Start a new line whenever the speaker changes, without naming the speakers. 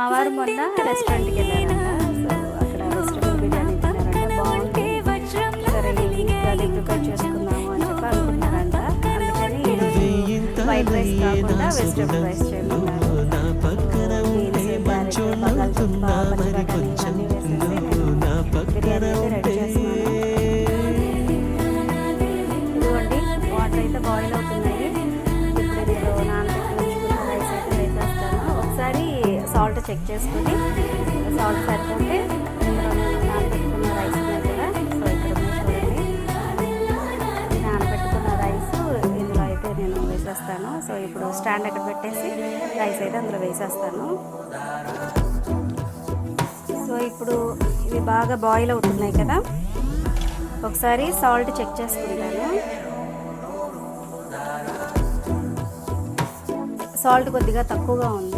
మా వారు మొన్న రెస్టారెంట్కి వెళ్ళారంట. సో అక్కడ వెజిటబుల్ బిర్యానీ తిన్నారంట, బాగుంది. సరే అది ప్రిపేర్ చేసుకుందాము అని చెప్పి అనుకున్నారంట. అందుకని వైట్ రైస్ కాకుండా వెజిటబుల్ రైస్ చేయమన్నారు. బీన్స్, క్యారెట్, బంగాళదుంప, పచ్చి బఠానీ ఇవన్నీ వేసేసి బిర్యానీ అయితే రెడీ చేస్తున్నాను. ఇదిగోండి వాటర్ అయితే బాయిల్ అవుతున్నాయి. ఇప్పుడు ఇందులో నానబెట్టుకున్న రైస్ అయితే వేసేస్తాను. ఒకసారి సాల్ట్ చెక్ చేసుకుని సాల్ట్ సరిపోతే ఇందులో నేను నానబెట్టుకున్న రైస్ ఉన్నాయి కదా, సో ఇక్కడ చూడండి నానబెట్టుకున్న రైస్ ఇందులో అయితే నేను వేసేస్తాను. సో ఇప్పుడు స్టాండ్ అక్కడ పెట్టేసి రైస్ అయితే అందులో వేసేస్తాను. సో ఇప్పుడు ఇవి బాగా బాయిల్ అవుతున్నాయి కదా, ఒకసారి సాల్ట్ చెక్ చేసుకుంటాను. సాల్ట్ కొద్దిగా తక్కువగా ఉంది.